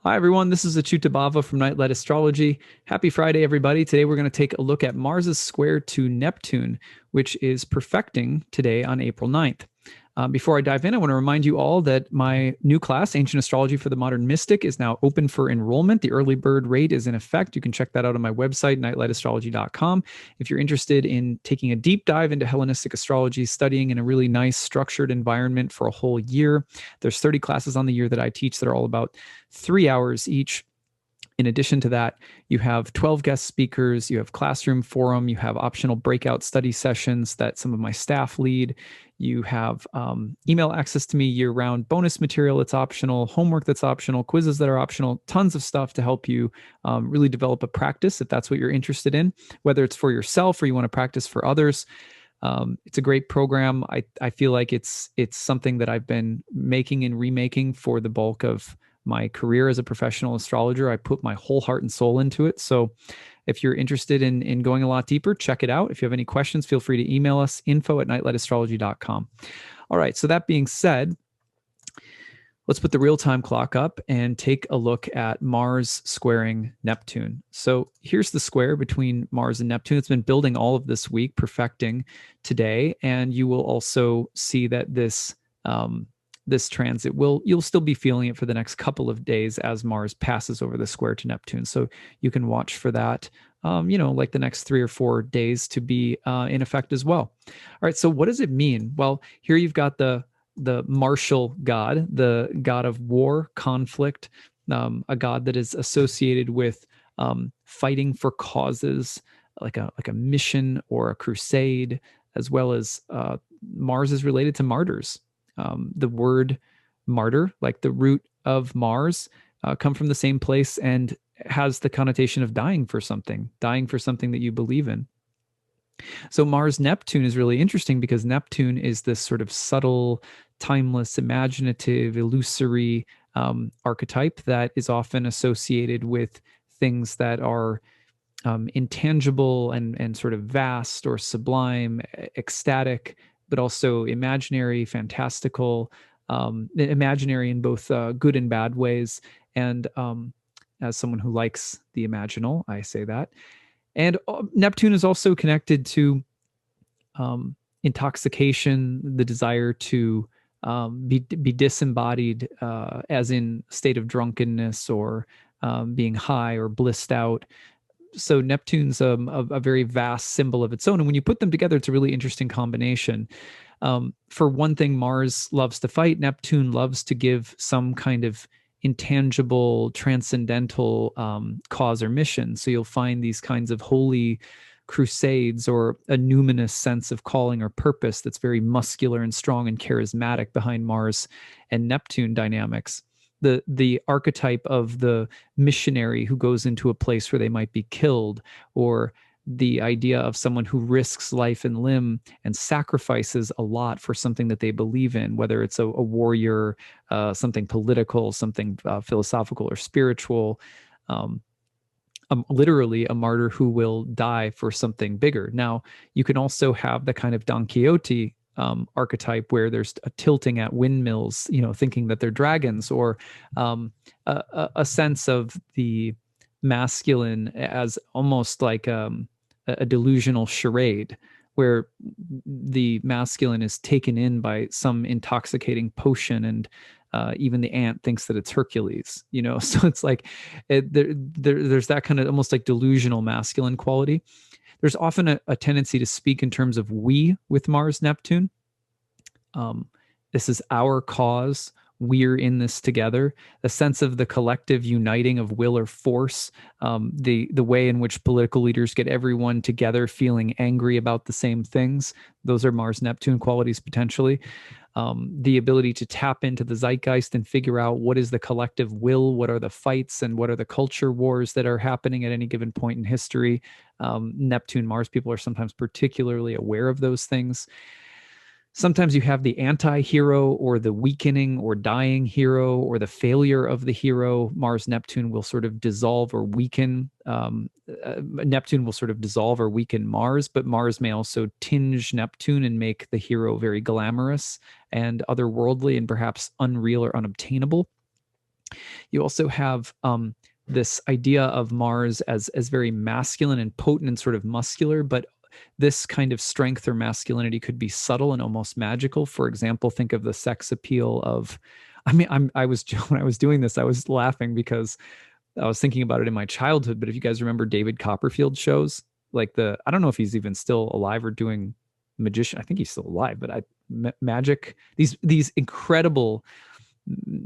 Hi, everyone. This is acyuta-bhava from Nightlight Astrology. Happy Friday, everybody. Today, we're going to take a look at Mars's square to Neptune, which is perfecting today on April 9th. Before I dive in, I want to remind you all that my new class, Ancient Astrology for the Modern Mystic, is now open for enrollment. The early bird rate is in effect. You can check that out on my website, nightlightastrology.com. If you're interested in taking a deep dive into Hellenistic astrology, studying in a really nice structured environment for a whole year, there's 30 classes on the year that I teach that are all about 3 hours each. In addition to that, you have 12 guest speakers, you have classroom forum, you have optional breakout study sessions that some of my staff lead. You have email access to me year-round, bonus material that's optional, homework that's optional, quizzes that are optional, tons of stuff to help you really develop a practice if that's what you're interested in, whether it's for yourself or you want to practice for others. It's a great program. I feel like it's something that I've been making and remaking for the bulk of my career as a professional astrologer. I put my whole heart and soul into it. So if you're interested in going a lot deeper, check it out. If you have any questions, feel free to email us, info@nightlightastrology.com. All right. So that being said, let's put the real-time clock up and take a look at Mars squaring Neptune. So here's the square between Mars and Neptune. It's been building all of this week, perfecting today. And you will also see that this transit you'll still be feeling it for the next couple of days as Mars passes over the square to Neptune. So you can watch for that, like the next 3 or 4 days to be in effect as well. All right. So what does it mean? Well, here you've got the martial god, the god of war, conflict, a god that is associated with fighting for causes like a mission or a crusade, as well as Mars is related to martyrs. The word martyr, like the root of Mars, come from the same place and has the connotation of dying for something that you believe in. So Mars Neptune is really interesting because Neptune is this sort of subtle, timeless, imaginative, illusory archetype that is often associated with things that are intangible and sort of vast or sublime, ecstatic, but also imaginary, fantastical, imaginary in both good and bad ways. And as someone who likes the imaginal, I say that. And Neptune is also connected to intoxication, the desire to be disembodied, as in state of drunkenness or being high or blissed out. So Neptune's a very vast symbol of its own. And when you put them together, it's a really interesting combination. For one thing, Mars loves to fight. Neptune loves to give some kind of intangible, transcendental cause or mission. So you'll find these kinds of holy crusades or a numinous sense of calling or purpose that's very muscular and strong and charismatic behind Mars and Neptune dynamics. The archetype of the missionary who goes into a place where they might be killed, or the idea of someone who risks life and limb and sacrifices a lot for something that they believe in, whether it's a warrior, something political, something philosophical or spiritual, literally a martyr who will die for something bigger. Now, you can also have the kind of Don Quixote archetype where there's a tilting at windmills, thinking that they're dragons, or a sense of the masculine as almost like a delusional charade, where the masculine is taken in by some intoxicating potion, and even the ant thinks that it's Hercules. So it's like there's that kind of almost like delusional masculine quality. There's often a tendency to speak in terms of we with Mars Neptune. This is our cause. We're in this together. A sense of the collective uniting of will or force. The way in which political leaders get everyone together feeling angry about the same things. Those are Mars Neptune qualities potentially. The ability to tap into the zeitgeist and figure out what is the collective will, what are the fights, and what are the culture wars that are happening at any given point in history. Neptune, Mars people are sometimes particularly aware of those things. Sometimes you have the anti-hero or the weakening or dying hero or the failure of the hero. Mars Neptune will sort of dissolve or weaken. Neptune will sort of dissolve or weaken Mars, but Mars may also tinge Neptune and make the hero very glamorous and otherworldly and perhaps unreal or unobtainable. You also have this idea of Mars as very masculine and potent and sort of muscular, but this kind of strength or masculinity could be subtle and almost magical. For example, think of the sex appeal of, I mean, I was when I was doing this, I was laughing because I was thinking about it in my childhood. But if you guys remember David Copperfield shows, like I don't know if he's even still alive or doing magician. I think he's still alive, but magic, these incredible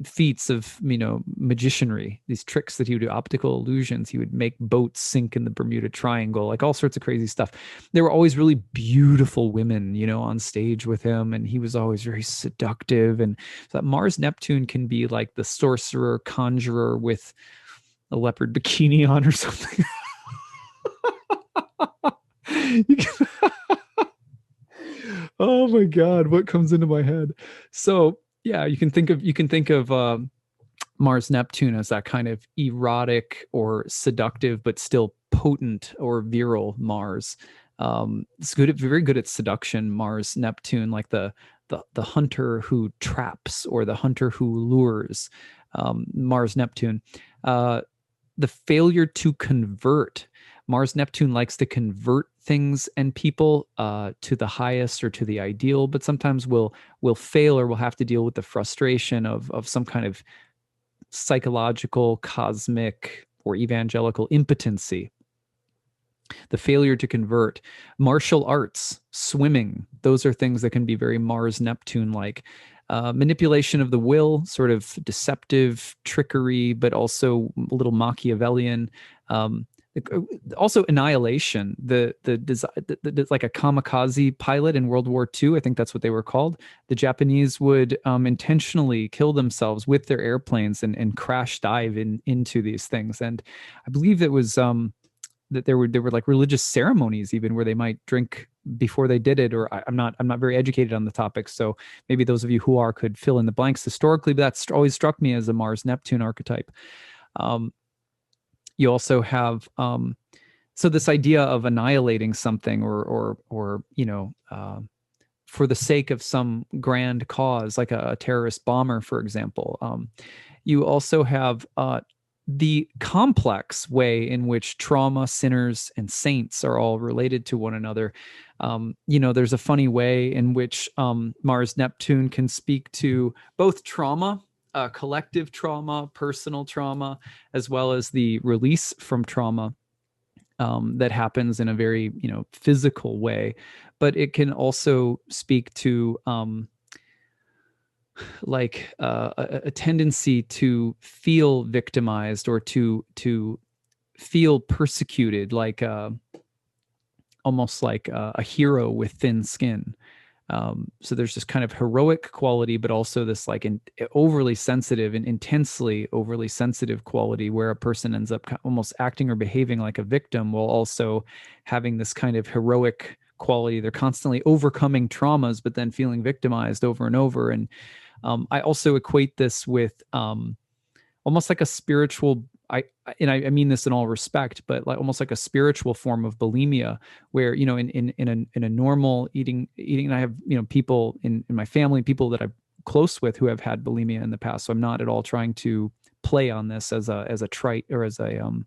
feats of magicianry, these tricks that he would do, optical illusions. He would make boats sink in the Bermuda Triangle, like all sorts of crazy stuff. There were always really beautiful women on stage with him, and he was always very seductive. And so that Mars Neptune can be like the sorcerer conjurer with a leopard bikini on or something. Oh my God, what comes into my head? So yeah, you can think of Mars Neptune as that kind of erotic or seductive, but still potent or virile Mars. It's very good at seduction. Mars Neptune, like the hunter who traps or the hunter who lures. Mars Neptune, the failure to convert. Mars Neptune likes to convert things and people to the highest or to the ideal, but sometimes will fail or will have to deal with the frustration of some kind of psychological, cosmic, or evangelical impotency. The failure to convert. Martial arts, swimming, those are things that can be very Mars Neptune like. Manipulation of the will, sort of deceptive trickery, but also a little Machiavellian. Also annihilation, the like a kamikaze pilot in World War II. I think that's what they were called. The Japanese would intentionally kill themselves with their airplanes and crash dive into these things. And I believe it was that there were like religious ceremonies even where they might drink before they did it. Or I'm not very educated on the topic, so maybe those of you who are could fill in the blanks historically. But that's always struck me as a Mars Neptune archetype. You also have so this idea of annihilating something or for the sake of some grand cause, like a terrorist bomber, for example. You also have the complex way in which trauma, sinners, and saints are all related to one another. There's a funny way in which Mars Neptune can speak to both trauma, collective trauma, personal trauma, as well as the release from trauma that happens in a very physical way. But it can also speak to a tendency to feel victimized or to feel persecuted, like almost like a hero with thin skin. So there's this kind of heroic quality, but also this like overly sensitive and intensely overly sensitive quality where a person ends up almost acting or behaving like a victim while also having this kind of heroic quality. They're constantly overcoming traumas, but then feeling victimized over and over. And I also equate this with almost like a spiritual, I mean this in all respect, but like almost like a spiritual form of bulimia, where in a normal eating, and I have people in my family, people that I'm close with who have had bulimia in the past. So I'm not at all trying to play on this as a trite or as I'm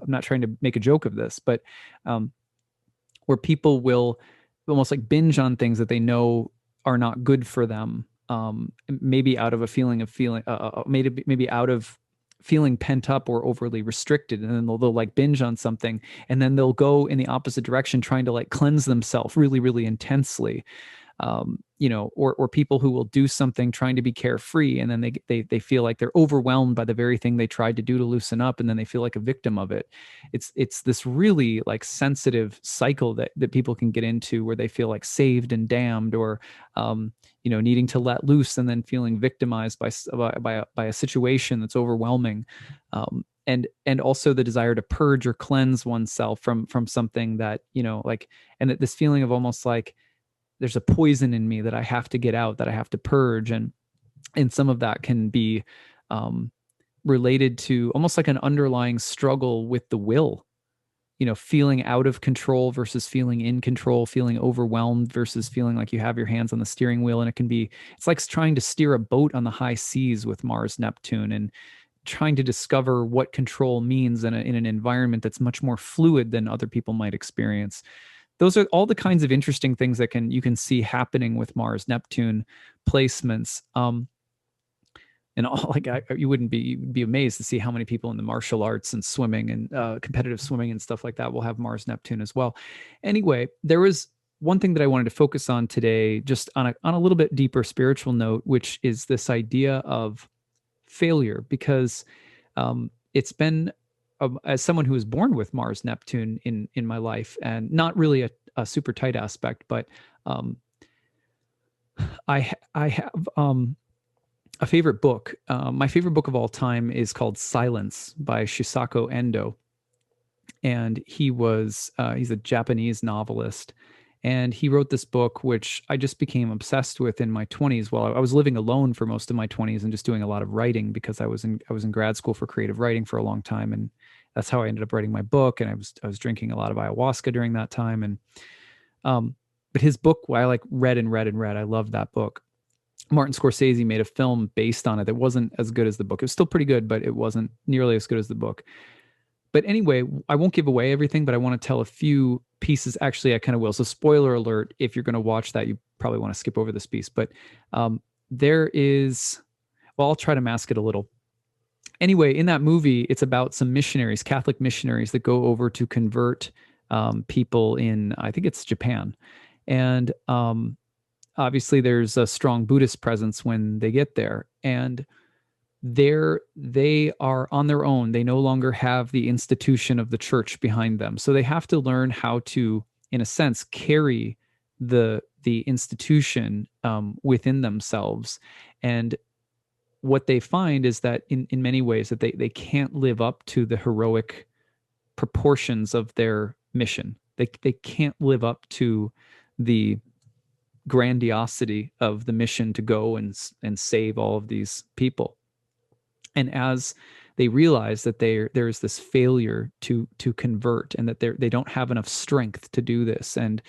not trying to make a joke of this, but where people will almost like binge on things that they know are not good for them. Maybe out of a feeling of maybe out of feeling pent up or overly restricted, and then they'll like binge on something, and then they'll go in the opposite direction, trying to like cleanse themselves really, really intensely. Or people who will do something trying to be carefree, and then they feel like they're overwhelmed by the very thing they tried to do to loosen up, and then they feel like a victim of it. It's this really like sensitive cycle that people can get into, where they feel like saved and damned, or needing to let loose and then feeling victimized by a situation that's overwhelming. And also the desire to purge or cleanse oneself from something that and that this feeling of almost like there's a poison in me that I have to get out, that I have to purge. And some of that can be related to almost like an underlying struggle with the will. feeling out of control versus feeling in control, feeling overwhelmed versus feeling like you have your hands on the steering wheel. And it's like trying to steer a boat on the high seas with Mars, Neptune, and trying to discover what control means in an environment that's much more fluid than other people might experience. Those are all the kinds of interesting things that you can see happening with Mars, Neptune placements. And all you'd be amazed to see how many people in the martial arts and swimming and competitive swimming and stuff like that will have Mars Neptune as well. Anyway, there was one thing that I wanted to focus on today, just on a little bit deeper spiritual note, which is this idea of failure, because it's been as someone who was born with Mars Neptune in my life, and not really a super tight aspect, but I have a favorite book. My favorite book of all time is called Silence by Shisako Endo. And he's a Japanese novelist. And he wrote this book, which I just became obsessed with in my 20s. While I was living alone for most of my 20s and just doing a lot of writing, because I was in grad school for creative writing for a long time. And that's how I ended up writing my book. And I was drinking a lot of ayahuasca during that time. And, but his book, I read and read and read. I loved that book. Martin Scorsese made a film based on it that wasn't as good as the book. It was still pretty good, but it wasn't nearly as good as the book. But anyway, I won't give away everything, but I want to tell a few pieces. Actually, I kind of will. So spoiler alert, if you're going to watch that, you probably want to skip over this piece. But there is, well, I'll try to mask it a little. Anyway, in that movie, it's about some missionaries, Catholic missionaries, that go over to convert people in, I think it's Japan. And obviously there's a strong Buddhist presence when they get there, and they are on their own. They no longer have the institution of the church behind them. So they have to learn how to, in a sense, carry the institution within themselves. And what they find is that in many ways that they can't live up to the heroic proportions of their mission. They can't live up to the grandiosity of the mission to go and save all of these people. And as they realize that there's this failure to convert, and that they don't have enough strength to do this, and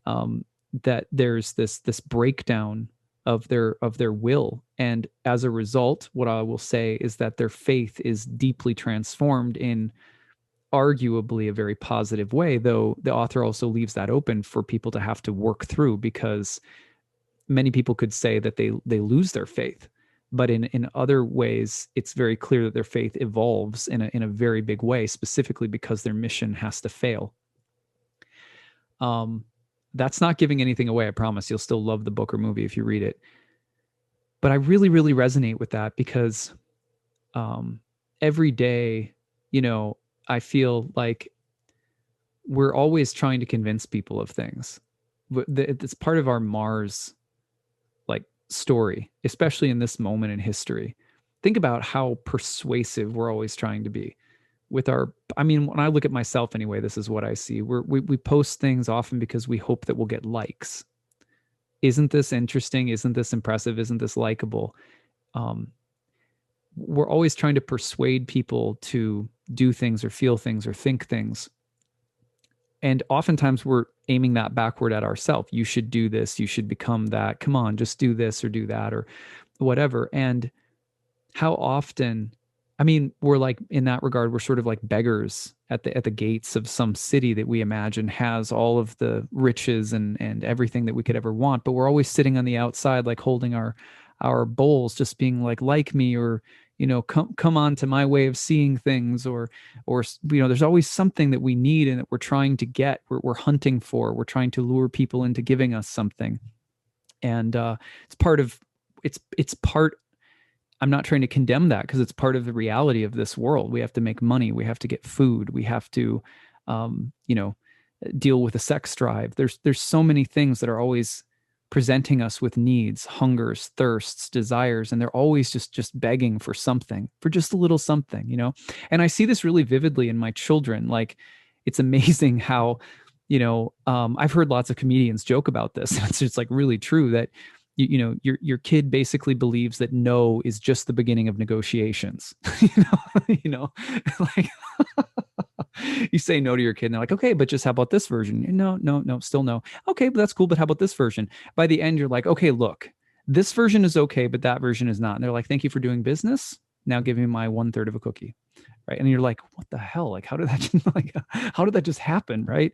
that there's this breakdown of their will, and as a result, what I will say is that their faith is deeply transformed in arguably a very positive way, though the author also leaves that open for people to have to work through, because many people could say that they lose their faith. But in other ways, it's very clear that their faith evolves in a very big way, specifically because their mission has to fail. That's not giving anything away, I promise. You'll still love the book or movie if you read it. But I really, really resonate with that, because every day, I feel like we're always trying to convince people of things. It's part of our Mars story, especially in this moment in history. Think about how persuasive we're always trying to be with when I look at myself anyway, this is what I see. We post things often because we hope that we'll get likes. Isn't this interesting? Isn't this impressive? Isn't this likable? We're always trying to persuade people to do things or feel things or think things. And oftentimes we're aiming that backward at ourselves. You should do this. You should become that. Come on, just do this or do that or whatever. And how often, we're in that regard, we're sort of like beggars at the gates of some city that we imagine has all of the riches and everything that we could ever want. But we're always sitting on the outside, holding our bowls, just being like me, or come on to my way of seeing things, or there's always something that we need and that we're trying to get, we're hunting for, we're trying to lure people into giving us something. And it's part, I'm not trying to condemn that, because it's part of the reality of this world. We have to make money, we have to get food, we have to deal with a sex drive. There's so many things that are always presenting us with needs, hungers, thirsts, desires, and they're always just begging for something, for just a little something, And I see this really vividly in my children. It's amazing how, I've heard lots of comedians joke about this. It's just really true that, your kid basically believes that no is just the beginning of negotiations. You say no to your kid and they're like, okay, but just how about this version? No, no, no, still no. Okay, but that's cool. But how about this version? By the end, you're like, okay, look, this version is okay, but that version is not. And they're like, thank you for doing business. Now give me my 1/3 of a cookie. Right. And you're like, what the hell? Like, how did that like, how did that just happen? Right.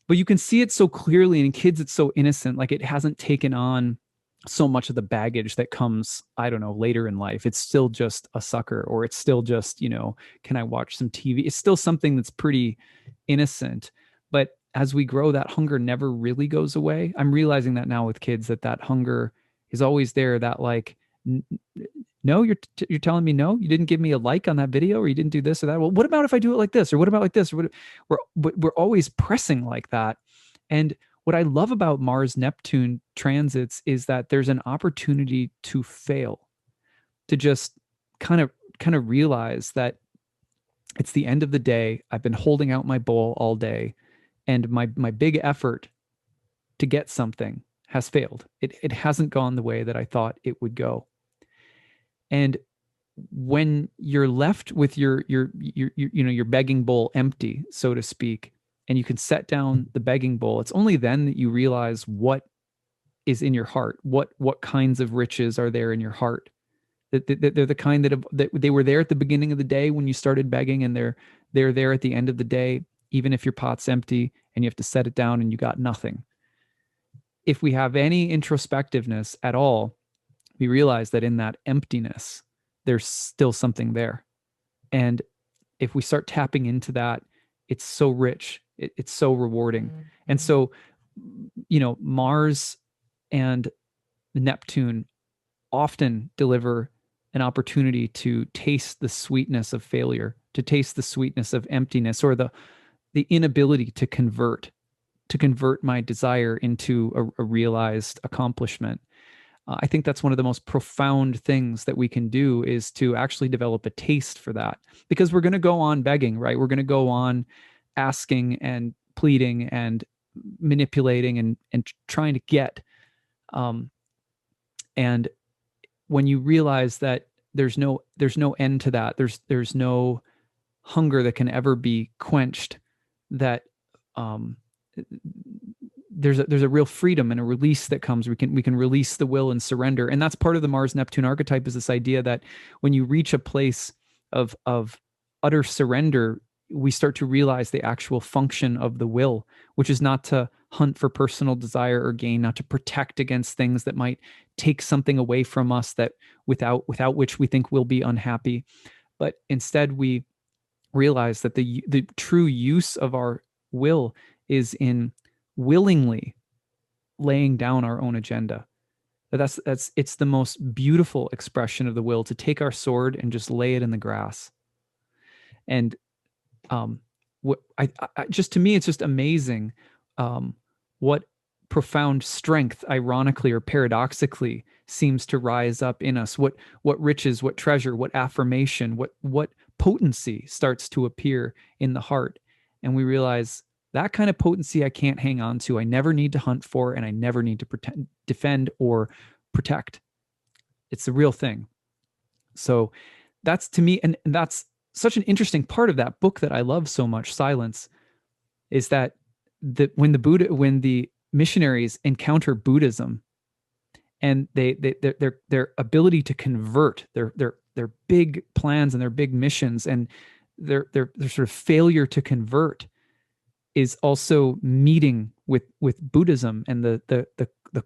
But you can see it so clearly, and in kids, it's so innocent. Like, it hasn't taken on so much of the baggage that comes, I don't know, later in life. It's still just a sucker, or it's still just, can I watch some TV? It's still something that's pretty innocent. But as we grow, that hunger never really goes away. I'm realizing that now with kids, that hunger is always there. That like, no, you're telling me no, you didn't give me a like on that video, or you didn't do this or that. Well, what about if I do it like this, or what about like this? We're always pressing like that. And what I love about Mars Neptune transits is that there's an opportunity to fail, to just kind of realize that it's the end of the day. I've been holding out my bowl all day, and my big effort to get something has failed. It hasn't gone the way that I thought it would go. And when you're left with your begging bowl empty, so to speak, and you can set down the begging bowl, it's only then that you realize what is in your heart, what kinds of riches are there in your heart. That they're the kind that they were there at the beginning of the day when you started begging, and they're there at the end of the day, even if your pot's empty and you have to set it down and you got nothing. If we have any introspectiveness at all, we realize that in that emptiness, there's still something there. And if we start tapping into that, it's so rich, it's so rewarding. Mm-hmm. And so, Mars and Neptune often deliver an opportunity to taste the sweetness of failure, to taste the sweetness of emptiness, or the inability to convert my desire into a realized accomplishment. I think that's one of the most profound things that we can do, is to actually develop a taste for that, because we're going to go on begging, right? We're going to go on asking and pleading and manipulating and trying to get. And when you realize that there's no end to that, there's no hunger that can ever be quenched, that there's a real freedom and a release that comes. We can release the will and surrender. And that's part of the Mars Neptune archetype, is this idea that when you reach a place of utter surrender, we start to realize the actual function of the will, which is not to hunt for personal desire or gain, not to protect against things that might take something away from us, that without which we think we'll be unhappy. But instead, we realize that the true use of our will is in willingly laying down our own agenda. It's the most beautiful expression of the will, to take our sword and just lay it in the grass. And just, to me, it's just amazing what profound strength, ironically or paradoxically, seems to rise up in us. What riches, what treasure, what affirmation, what potency starts to appear in the heart. And we realize that kind of potency I can't hang on to. I never need to hunt for, and I never need to defend or protect. It's the real thing. So that's, to me, and that's such an interesting part of that book that I love so much, Silence, is that when the missionaries encounter Buddhism, and their ability to convert, their big plans and their big missions, and their sort of failure to convert, is also meeting with Buddhism and the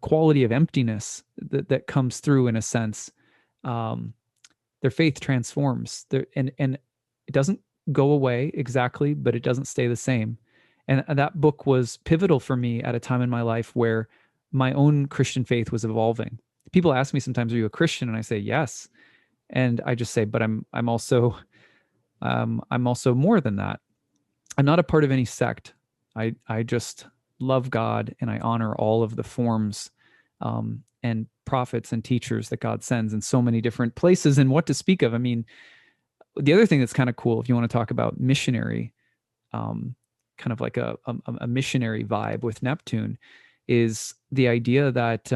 quality of emptiness that comes through, in a sense. Their faith transforms, and it doesn't go away exactly, but it doesn't stay the same. And that book was pivotal for me at a time in my life where my own Christian faith was evolving. People ask me sometimes, "Are you a Christian?" And I say, "Yes." And I just say, "But I'm also more than that. I'm not a part of any sect. I just love God, and I honor all of the forms and prophets and teachers that God sends in so many different places, and what to speak of." I mean, the other thing that's kind of cool, if you want to talk about missionary, kind of like a missionary vibe with Neptune, is the idea that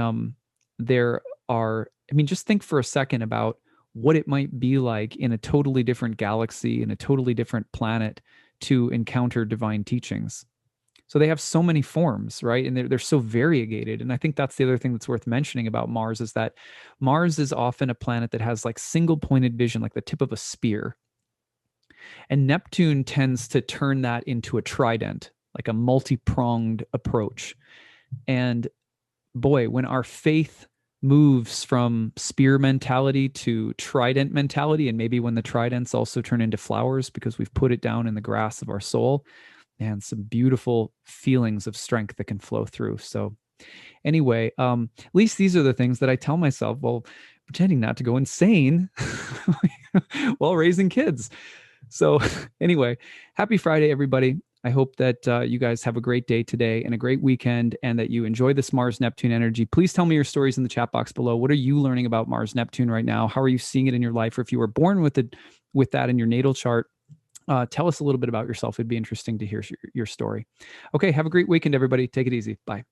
there are, I mean, just think for a second about what it might be like in a totally different galaxy, in a totally different planet, to encounter divine teachings. So they have so many forms, right? And they're so variegated. And I think that's the other thing that's worth mentioning about Mars is that Mars is often a planet that has like single pointed vision, like the tip of a spear. And Neptune tends to turn that into a trident, like a multi-pronged approach. And boy, when our faith moves from spear mentality to trident mentality, and maybe when the tridents also turn into flowers because we've put it down in the grass of our soul, and some beautiful feelings of strength that can flow through. So anyway, at least these are the things that I tell myself while pretending not to go insane while raising kids. So anyway, happy Friday, everybody. I hope that you guys have a great day today and a great weekend, and that you enjoy this Mars-Neptune energy. Please tell me your stories in the chat box below. What are you learning about Mars-Neptune right now? How are you seeing it in your life? Or if you were born with that in your natal chart, tell us a little bit about yourself. It'd be interesting to hear your story. Okay, have a great weekend, everybody. Take it easy. Bye.